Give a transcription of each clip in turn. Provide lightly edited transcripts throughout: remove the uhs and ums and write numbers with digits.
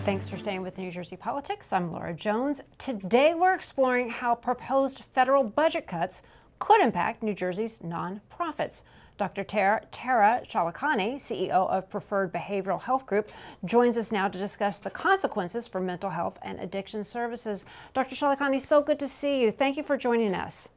Thanks for staying with New Jersey Politics. I'm Laura Jones. Today we're exploring how proposed federal budget cuts could impact New Jersey's nonprofits. Dr. Tara Chalakani, CEO of Preferred Behavioral Health Group, joins us now to discuss the consequences for mental health and addiction services. Dr. Chalakani, so good to see you. Thank you for joining us.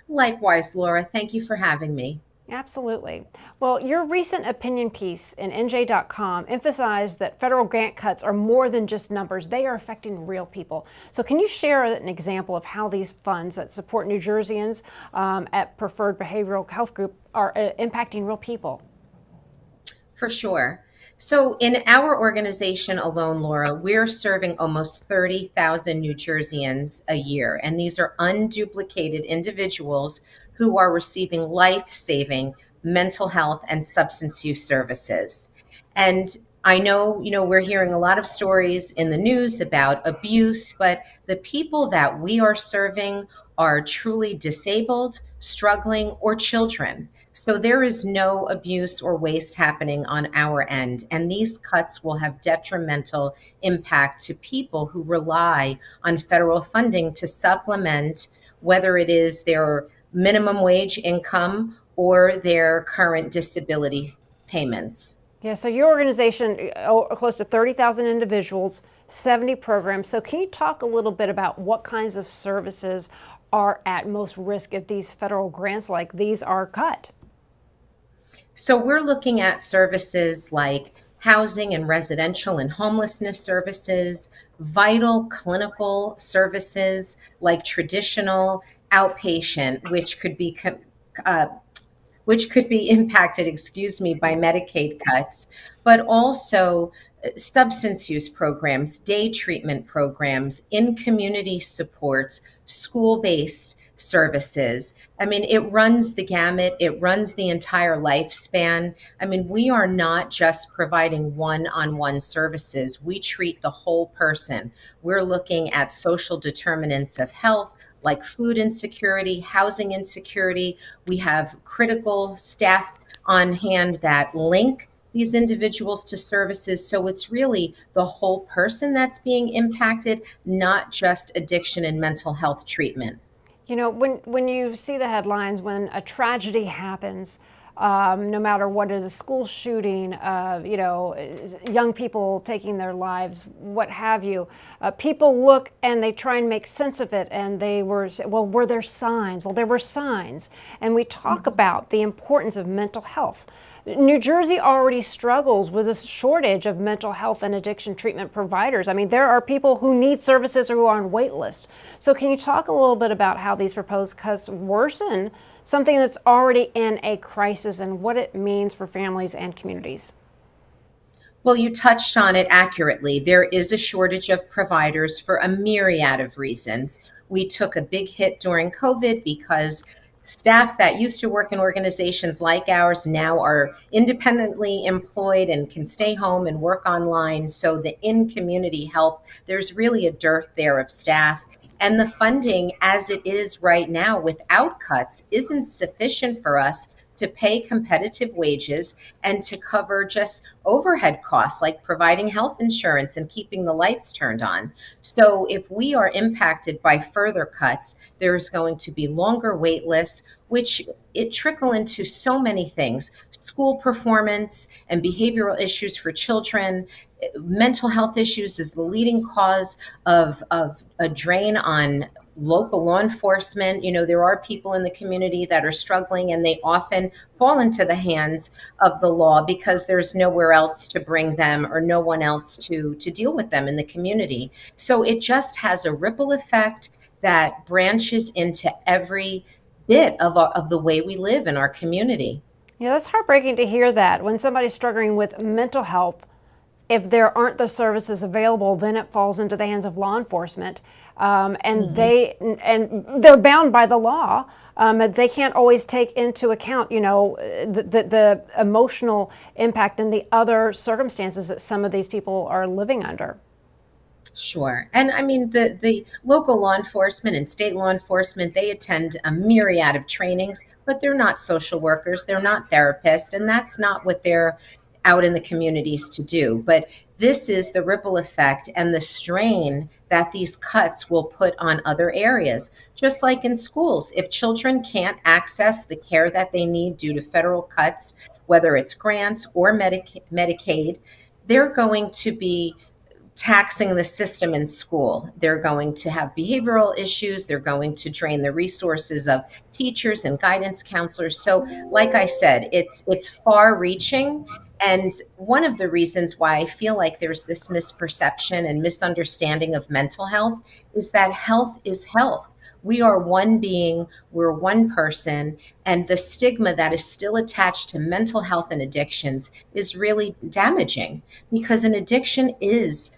Likewise, Laura. Thank you for having me. Absolutely. Well, your recent opinion piece in NJ.com emphasized that federal grant cuts are more than just numbers. They are affecting real people. So can you share an example of how these funds that support New Jerseyans at Preferred Behavioral Health Group are impacting real people? For sure. So in our organization alone, Laura, we're serving almost 30,000 New Jerseyans a year. And these are unduplicated individuals who are receiving life-saving mental health and substance use services. And I know, we're hearing a lot of stories in the news about abuse, but the people that we are serving are truly disabled, struggling, or children. So there is no abuse or waste happening on our end. And these cuts will have detrimental impact to people who rely on federal funding to supplement, whether it is their minimum wage income or their current disability payments. Yeah, so your organization, close to 30,000 individuals, 70 programs. So can you talk a little bit about what kinds of services are at most risk if these federal grants like these are cut? So we're looking at services like housing and residential and homelessness services, vital clinical services like traditional outpatient, which could be impacted, by Medicaid cuts, but also substance use programs, day treatment programs, in community supports, school-based services. I mean, it runs the gamut. It runs the entire lifespan. I mean, we are not just providing one-on-one services. We treat the whole person. We're looking at social determinants of health, like food insecurity, housing insecurity. We have critical staff on hand that link these individuals to services. So it's really the whole person that's being impacted, not just addiction and mental health treatment. You know, when you see the headlines, when a tragedy happens, no matter what it is, a school shooting, young people taking their lives, what have you, people look and they try and make sense of it. And were there signs? Well, there were signs. And we talk about the importance of mental health. New Jersey already struggles with a shortage of mental health and addiction treatment providers. I mean, there are people who need services or who are on wait lists. So can you talk a little bit about how these proposed cuts worsen something that's already in a crisis and what it means for families and communities? Well, you touched on it accurately. There is a shortage of providers for a myriad of reasons. We took a big hit during COVID because staff that used to work in organizations like ours now are independently employed and can stay home and work online. So the in-community help, there's really a dearth there of staff. And the funding as it is right now without cuts isn't sufficient for us to pay competitive wages and to cover just overhead costs like providing health insurance and keeping the lights turned on. So if we are impacted by further cuts, there's going to be longer wait lists, which it trickle into so many things: school performance and behavioral issues for children. Mental health issues is the leading cause of a drain on local law enforcement. There are people in the community that are struggling, and they often fall into the hands of the law because there's nowhere else to bring them or no one else to deal with them in the community. So it just has a ripple effect that branches into every bit of the way we live in our community. Yeah, that's heartbreaking to hear that. When somebody's struggling with mental health, if there aren't the services available, then it falls into the hands of law enforcement, and they're bound by the law. They can't always take into account, the emotional impact and the other circumstances that some of these people are living under. Sure. And I mean, the local law enforcement and state law enforcement, they attend a myriad of trainings, but they're not social workers, they're not therapists, and that's not what they're out in the communities to do. But This is the ripple effect and the strain that these cuts will put on other areas. Just like in schools, if children can't access the care that they need due to federal cuts, whether it's grants or Medicaid, they're going to be taxing the system in school. They're going to have behavioral issues. They're going to drain the resources of teachers and guidance counselors. So, like I said, it's far reaching. And one of the reasons why I feel like there's this misperception and misunderstanding of mental health is that health is health. We are one being, we're one person, and the stigma that is still attached to mental health and addictions is really damaging, because an addiction is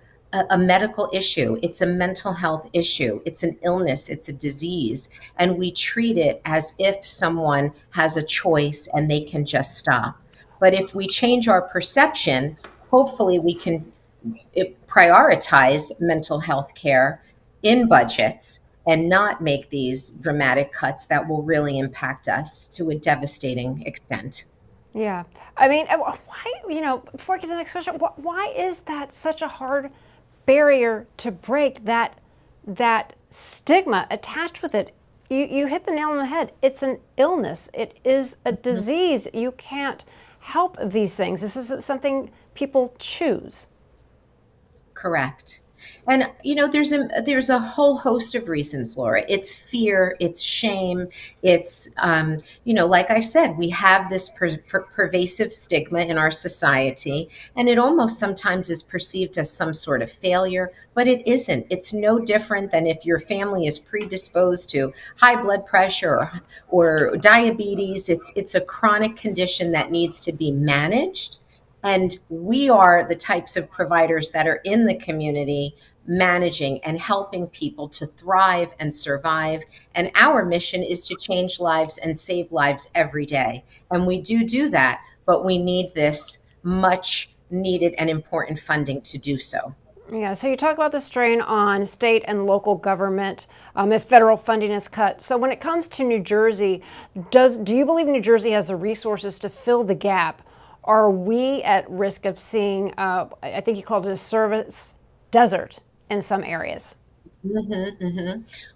a medical issue. It's a mental health issue. It's an illness. It's a disease. And we treat it as if someone has a choice and they can just stop. But if we change our perception, hopefully we can prioritize mental health care in budgets and not make these dramatic cuts that will really impact us to a devastating extent. Yeah. I mean, why, before I get to the next question, why is that such a hard barrier to break, that stigma attached with it? You hit the nail on the head. It's an illness. It is a disease. You can't help these things. This isn't something people choose. Correct. And there's a whole host of reasons, Laura. It's fear, it's shame, it's like I said, we have this pervasive stigma in our society, and it almost sometimes is perceived as some sort of failure, but it isn't. It's no different than if your family is predisposed to high blood pressure or diabetes. It's a chronic condition that needs to be managed. And we are the types of providers that are in the community managing and helping people to thrive and survive. And our mission is to change lives and save lives every day. And we do that, but we need this much needed and important funding to do so. Yeah, so you talk about the strain on state and local government if federal funding is cut. So when it comes to New Jersey, do you believe New Jersey has the resources to fill the gap? Are we at risk of seeing, I think you called it a service desert in some areas?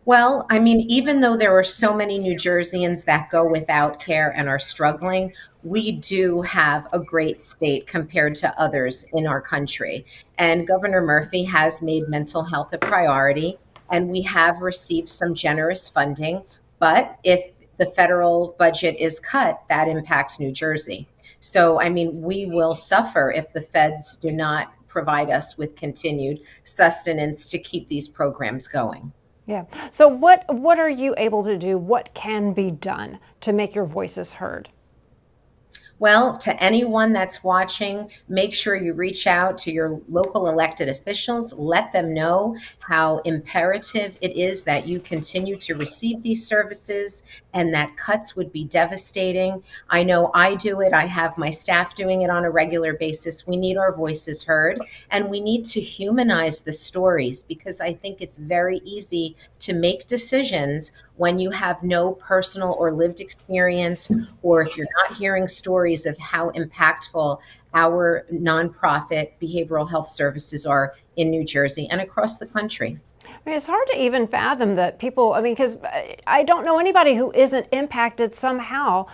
Well, I mean, even though there are so many New Jerseyans that go without care and are struggling, we do have a great state compared to others in our country. And Governor Murphy has made mental health a priority, and we have received some generous funding. But if the federal budget is cut, that impacts New Jersey. So, I mean, we will suffer if the feds do not provide us with continued sustenance to keep these programs going. Yeah. So what are you able to do? What can be done to make your voices heard? Well, to anyone that's watching, make sure you reach out to your local elected officials. Let them know how imperative it is that you continue to receive these services, and that cuts would be devastating. I know I do it. I have my staff doing it on a regular basis. We need our voices heard, and we need to humanize the stories, because I think it's very easy to make decisions when you have no personal or lived experience, or if you're not hearing stories of how impactful our nonprofit behavioral health services are in New Jersey and across the country. I mean, it's hard to even fathom that people, I mean, because I don't know anybody who isn't impacted somehow.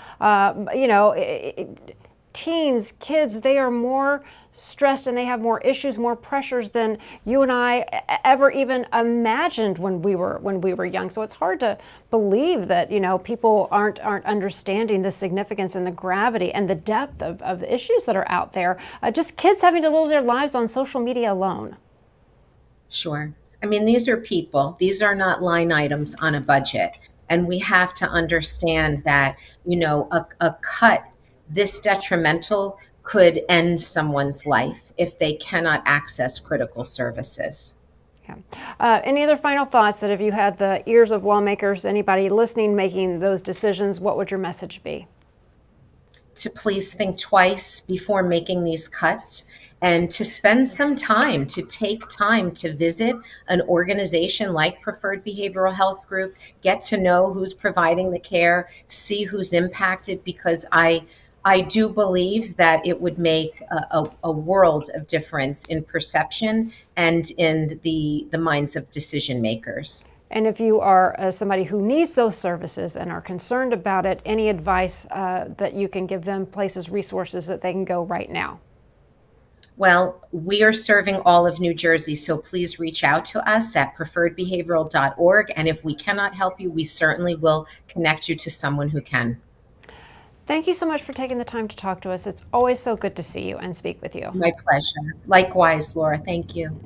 Teens, kids, they are more stressed and they have more issues, more pressures than you and I ever even imagined when we were young. So it's hard to believe that, people aren't understanding the significance and the gravity and the depth of the issues that are out there. Just kids having to live their lives on social media alone. Sure. I mean, these are people. These are not line items on a budget. And we have to understand that, a cut this detrimental could end someone's life if they cannot access critical services. Yeah. Any other final thoughts that if you had the ears of lawmakers, anybody listening, making those decisions, what would your message be? To please think twice before making these cuts, and to spend some time, to take time to visit an organization like Preferred Behavioral Health Group, get to know who's providing the care, see who's impacted, because I I do believe that it would make a world of difference in perception and in the minds of decision makers. And if you are somebody who needs those services and are concerned about it, any advice that you can give them, places, resources that they can go right now? Well, we are serving all of New Jersey, so please reach out to us at preferredbehavioral.org. And if we cannot help you, we certainly will connect you to someone who can. Thank you so much for taking the time to talk to us. It's always so good to see you and speak with you. My pleasure. Likewise, Laura. Thank you.